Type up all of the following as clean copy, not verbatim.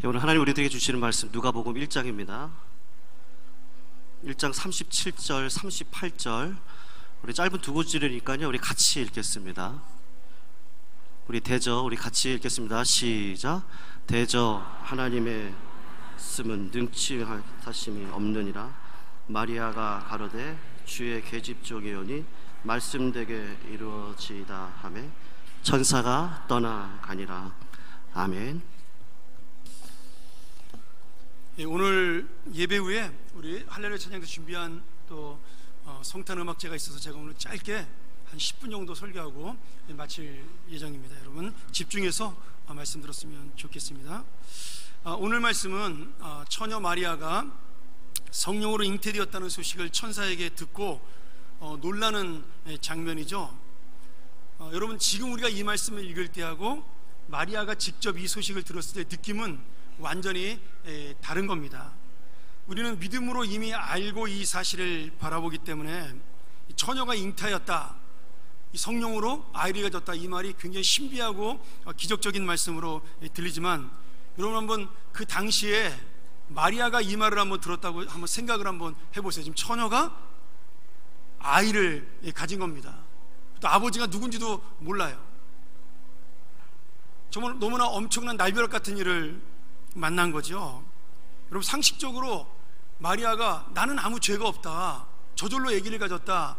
오늘 하나님 우리들에게 주시는 말씀 누가복음 1장입니다. 1장 37절, 38절. 우리 짧은 두 구절이니까요, 우리 같이 읽겠습니다. 우리 같이 읽겠습니다. 시작. 대저 하나님의 말씀은 능치 하심이 없느니라. 마리아가 가로되 주의 계집종이 오니 말씀되게 이루어지이다 하매 천사가 떠나가니라. 아멘. 오늘 예배 후에 우리 할렐루야 찬양에서 준비한 또 성탄 음악제가 있어서 제가 오늘 짧게 한 10분 정도 설교하고 마칠 예정입니다. 여러분 집중해서 말씀 들었으면 좋겠습니다. 오늘 말씀은 처녀 마리아가 성령으로 잉태되었다는 소식을 천사에게 듣고 놀라는 장면이죠. 여러분 지금 우리가 이 말씀을 읽을 때하고 마리아가 직접 이 소식을 들었을 때 느낌은 완전히 다른 겁니다. 우리는 믿음으로 이미 알고 이 사실을 바라보기 때문에 처녀가 잉태하였다, 성령으로 아이를 가졌다, 이 말이 굉장히 신비하고 기적적인 말씀으로 들리지만, 여러분 한번 그 당시에 마리아가 이 말을 한번 들었다고 한번 생각을 한번 해보세요. 지금 처녀가 아이를 가진 겁니다. 또 아버지가 누군지도 몰라요. 정말 너무나 엄청난 날벼락 같은 일을 만난 거죠. 여러분 상식적으로 마리아가 나는 아무 죄가 없다, 저절로 아기를 가졌다,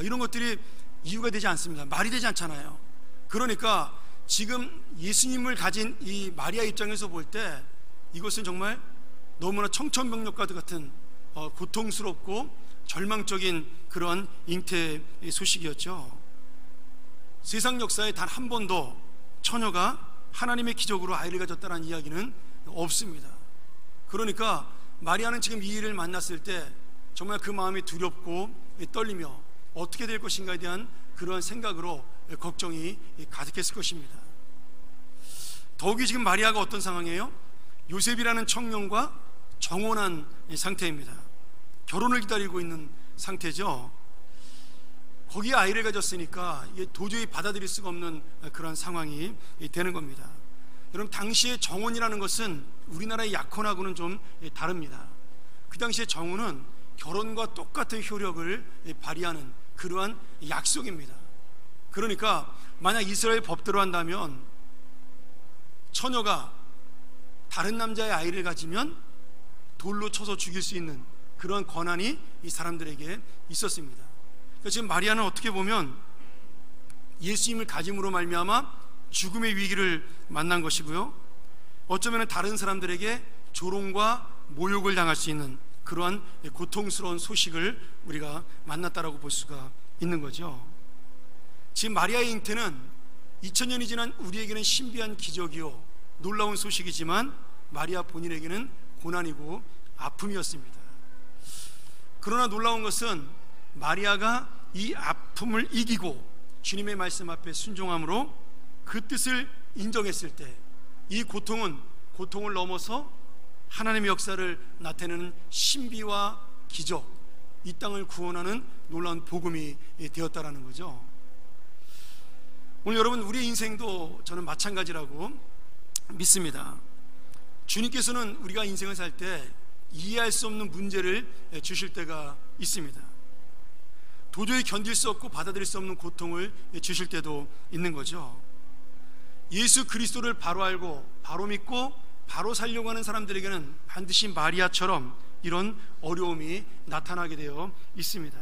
이런 것들이 이유가 되지 않습니다. 말이 되지 않잖아요. 그러니까 지금 예수님을 가진 이 마리아 입장에서 볼 때 이것은 정말 너무나 청천벽력과 같은 고통스럽고 절망적인 그런 잉태 소식이었죠. 세상 역사에 단 한 번도 처녀가 하나님의 기적으로 아이를 가졌다는 이야기는 없습니다. 그러니까 마리아는 지금 이 일을 만났을 때 정말 그 마음이 두렵고 떨리며 어떻게 될 것인가에 대한 그러한 생각으로 걱정이 가득했을 것입니다. 더욱이 지금 마리아가 어떤 상황이에요? 요셉이라는 청년과 정혼한 상태입니다. 결혼을 기다리고 있는 상태죠. 거기에 아이를 가졌으니까 도저히 받아들일 수가 없는 그런 상황이 되는 겁니다. 여러분 당시에 정혼이라는 것은 우리나라의 약혼하고는 좀 다릅니다. 그 당시에 정혼은 결혼과 똑같은 효력을 발휘하는 그러한 약속입니다. 그러니까 만약 이스라엘 법대로 한다면 처녀가 다른 남자의 아이를 가지면 돌로 쳐서 죽일 수 있는 그러한 권한이 이 사람들에게 있었습니다. 그러니까 지금 마리아는 어떻게 보면 예수님을 가짐으로 말미암아 죽음의 위기를 만난 것이고요, 어쩌면 다른 사람들에게 조롱과 모욕을 당할 수 있는 그러한 고통스러운 소식을 우리가 만났다라고 볼 수가 있는 거죠. 지금 마리아의 잉태는 2000년이 지난 우리에게는 신비한 기적이요 놀라운 소식이지만 마리아 본인에게는 고난이고 아픔이었습니다. 그러나 놀라운 것은 마리아가 이 아픔을 이기고 주님의 말씀 앞에 순종함으로 그 뜻을 인정했을 때 이 고통을 넘어서 하나님의 역사를 나타내는 신비와 기적, 이 땅을 구원하는 놀라운 복음이 되었다라는 거죠. 오늘 여러분 우리의 인생도 저는 마찬가지라고 믿습니다. 주님께서는 우리가 인생을 살 때 이해할 수 없는 문제를 주실 때가 있습니다. 도저히 견딜 수 없고 받아들일 수 없는 고통을 주실 때도 있는 거죠. 예수 그리스도를 바로 알고 바로 믿고 바로 살려고 하는 사람들에게는 반드시 마리아처럼 이런 어려움이 나타나게 되어 있습니다.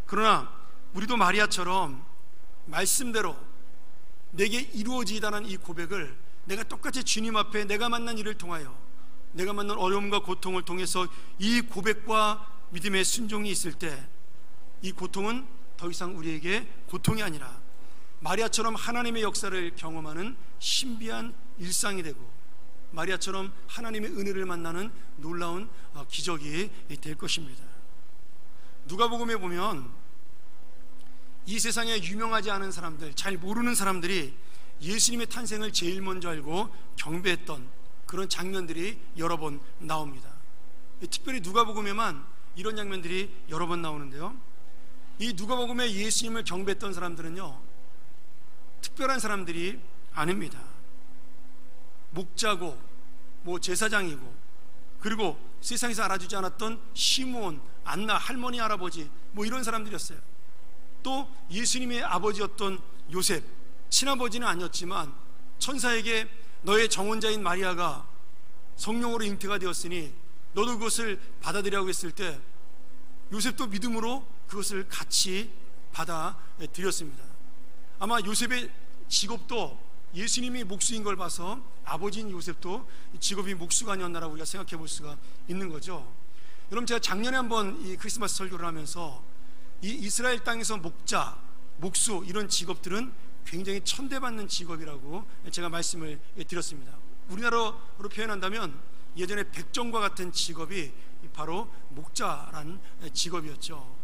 그러나 우리도 마리아처럼 말씀대로 내게 이루어지다는 이 고백을 내가 똑같이 주님 앞에 내가 만난 일을 통하여, 내가 만난 어려움과 고통을 통해서 이 고백과 믿음의 순종이 있을 때 이 고통은 더 이상 우리에게 고통이 아니라 마리아처럼 하나님의 역사를 경험하는 신비한 일상이 되고 마리아처럼 하나님의 은혜를 만나는 놀라운 기적이 될 것입니다. 누가복음에 보면 이 세상에 유명하지 않은 사람들, 잘 모르는 사람들이 예수님의 탄생을 제일 먼저 알고 경배했던 그런 장면들이 여러 번 나옵니다. 특별히 누가복음에만 이런 장면들이 여러 번 나오는데요, 이 누가복음에 예수님을 경배했던 사람들은요 특별한 사람들이 아닙니다. 목자고 제사장이고, 그리고 세상에서 알아주지 않았던 시므온, 안나, 할머니, 할아버지 이런 사람들이었어요. 또 예수님의 아버지였던 요셉, 친아버지는 아니었지만 천사에게 너의 정혼자인 마리아가 성령으로 잉태가 되었으니 너도 그것을 받아들이라고 했을 때 요셉도 믿음으로 그것을 같이 받아들였습니다. 아마 요셉의 직업도 예수님이 목수인 걸 봐서 아버지인 요셉도 직업이 목수가 아니었나라고 우리가 생각해 볼 수가 있는 거죠. 여러분, 제가 작년에 한번 이 크리스마스 설교를 하면서 이 이스라엘 땅에서 목자, 목수 이런 직업들은 굉장히 천대받는 직업이라고 제가 말씀을 드렸습니다. 우리나라로 표현한다면 예전에 백정과 같은 직업이 바로 목자라는 직업이었죠.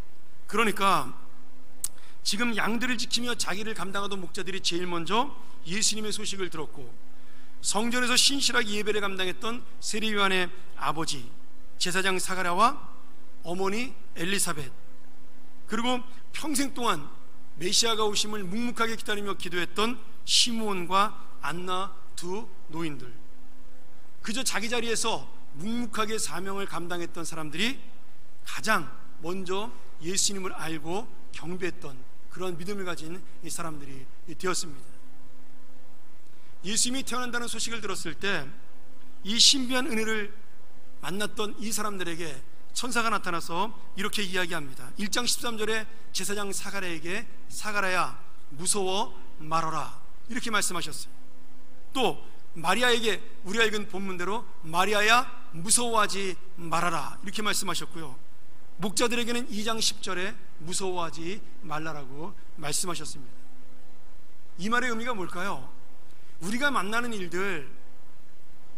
그러니까 지금 양들을 지키며 자기를 감당하던 목자들이 제일 먼저 예수님의 소식을 들었고, 성전에서 신실하게 예배를 감당했던 세례요한의 아버지 제사장 사가랴와 어머니 엘리사벳, 그리고 평생 동안 메시아가 오심을 묵묵하게 기다리며 기도했던 시므온과 안나 두 노인들, 그저 자기 자리에서 묵묵하게 사명을 감당했던 사람들이 가장 먼저 예수님을 알고 경배했던 그런 믿음을 가진 이 사람들이 되었습니다. 예수님이 태어난다는 소식을 들었을 때 이 신비한 은혜를 만났던 이 사람들에게 천사가 나타나서 이렇게 이야기합니다. 1장 13절에 제사장 사가랴에게 사가랴야 무서워 말어라 이렇게 말씀하셨어요. 또 마리아에게 우리가 읽은 본문대로 마리아야 무서워하지 말아라 이렇게 말씀하셨고요. 목자들에게는 2장 10절에 무서워하지 말라라고 말씀하셨습니다. 이 말의 의미가 뭘까요? 우리가 만나는 일들,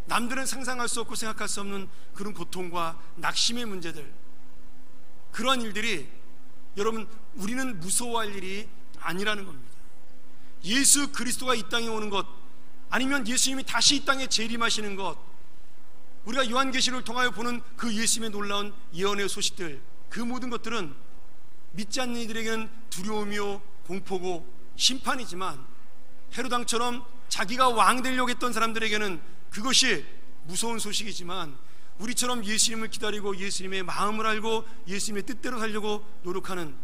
남들은 상상할 수 없고 생각할 수 없는 그런 고통과 낙심의 문제들, 그러한 일들이 여러분 우리는 무서워할 일이 아니라는 겁니다. 예수 그리스도가 이 땅에 오는 것, 아니면 예수님이 다시 이 땅에 재림하시는 것, 우리가 요한계시를 통하여 보는 그 예수님의 놀라운 예언의 소식들, 그 모든 것들은 믿지 않는 이들에게는 두려움이요 공포고 심판이지만, 헤로당처럼 자기가 왕 되려고 했던 사람들에게는 그것이 무서운 소식이지만, 우리처럼 예수님을 기다리고 예수님의 마음을 알고 예수님의 뜻대로 살려고 노력하는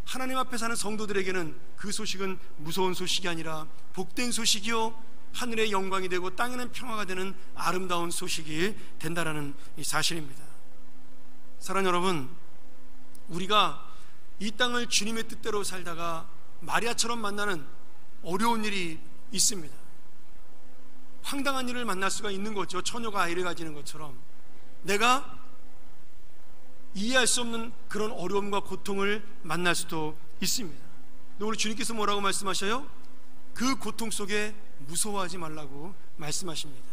하나님 앞에 사는 성도들에게는 그 소식은 무서운 소식이 아니라 복된 소식이요 하늘의 영광이 되고 땅에는 평화가 되는 아름다운 소식이 된다라는 이 사실입니다. 사랑하는 여러분, 우리가 이 땅을 주님의 뜻대로 살다가 마리아처럼 만나는 어려운 일이 있습니다. 황당한 일을 만날 수가 있는 거죠. 처녀가 아이를 가지는 것처럼 내가 이해할 수 없는 그런 어려움과 고통을 만날 수도 있습니다. 근데 오늘 주님께서 뭐라고 말씀하셔요? 그 고통 속에 무서워하지 말라고 말씀하십니다.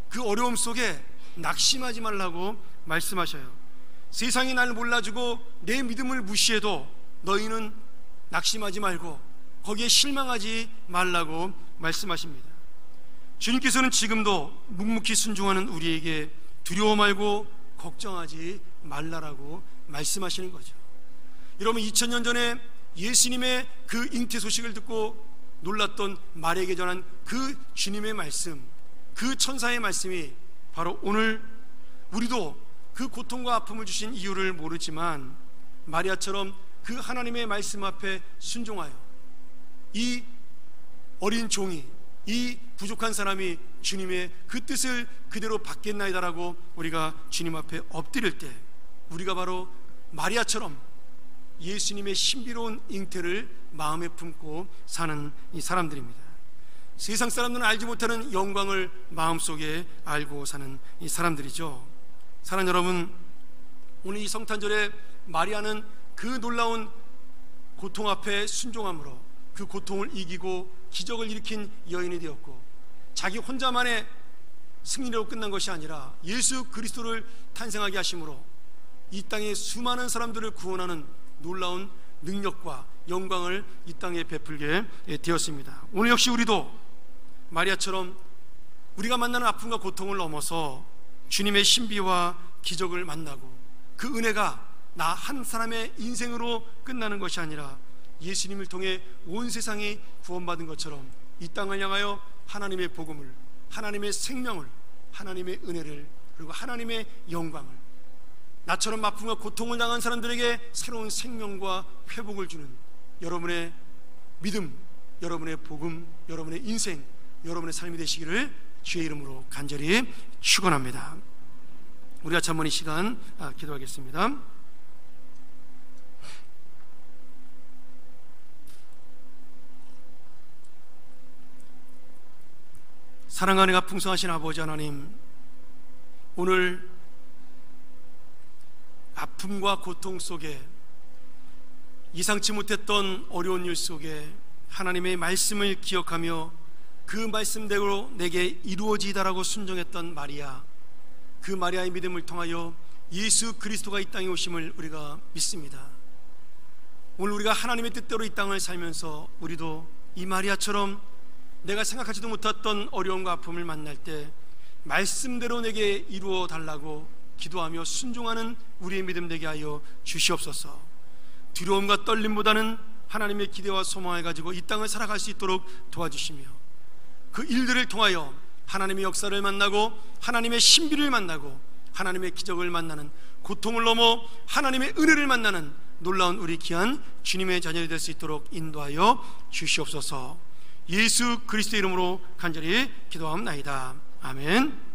그 어려움 속에 낙심하지 말라고 말씀하셔요. 세상이 날 몰라주고 내 믿음을 무시해도 너희는 낙심하지 말고 거기에 실망하지 말라고 말씀하십니다. 주님께서는 지금도 묵묵히 순종하는 우리에게 두려워 말고 걱정하지 말라라고 말씀하시는 거죠. 여러분, 2000년 전에 예수님의 그 잉태 소식을 듣고 놀랐던 마리아에게 전한 그 주님의 말씀, 그 천사의 말씀이 바로 오늘 우리도 그 고통과 아픔을 주신 이유를 모르지만 마리아처럼 그 하나님의 말씀 앞에 순종하여 이 어린 종이, 이 부족한 사람이 주님의 그 뜻을 그대로 받겠나이다라고 우리가 주님 앞에 엎드릴 때 우리가 바로 마리아처럼 예수님의 신비로운 잉태를 마음에 품고 사는 이 사람들입니다. 세상 사람들은 알지 못하는 영광을 마음속에 알고 사는 이 사람들이죠. 사랑하는 여러분, 오늘 이 성탄절에 마리아는 그 놀라운 고통 앞에 순종함으로 그 고통을 이기고 기적을 일으킨 여인이 되었고, 자기 혼자만의 승리로 끝난 것이 아니라 예수 그리스도를 탄생하게 하심으로 이 땅의 수많은 사람들을 구원하는 놀라운 능력과 영광을 이 땅에 베풀게 되었습니다. 오늘 역시 우리도 마리아처럼 우리가 만나는 아픔과 고통을 넘어서 주님의 신비와 기적을 만나고 그 은혜가 나 한 사람의 인생으로 끝나는 것이 아니라 예수님을 통해 온 세상이 구원받은 것처럼 이 땅을 향하여 하나님의 복음을, 하나님의 생명을 하나님의 은혜를, 그리고 하나님의 영광을, 나처럼 아픔과 고통을 당한 사람들에게 새로운 생명과 회복을 주는 여러분의 믿음, 여러분의 복음, 여러분의 인생, 여러분의 삶이 되시기를 주의 이름으로 간절히 축원합니다. 우리 같이 한번 이 시간 기도하겠습니다. 사랑과 은혜가 풍성하신 아버지 하나님, 오늘 아픔과 고통 속에, 예상치 못했던 어려운 일 속에 하나님의 말씀을 기억하며 그 말씀대로 내게 이루어지다라고 순종했던 마리아, 그 마리아의 믿음을 통하여 예수 그리스도가 이 땅에 오심을 우리가 믿습니다. 오늘 우리가 하나님의 뜻대로 이 땅을 살면서 우리도 이 마리아처럼 내가 생각하지도 못했던 어려움과 아픔을 만날 때 말씀대로 내게 이루어 달라고 기도하며 순종하는 우리의 믿음 되게 하여 주시옵소서. 두려움과 떨림보다는 하나님의 기대와 소망을 가지고 이 땅을 살아갈 수 있도록 도와주시며, 그 일들을 통하여 하나님의 역사를 만나고 하나님의 신비를 만나고 하나님의 기적을 만나는, 고통을 넘어 하나님의 은혜를 만나는 놀라운 우리 귀한 주님의 자녀이 될 수 있도록 인도하여 주시옵소서. 예수 그리스도 이름으로 간절히 기도하옵나이다. 아멘.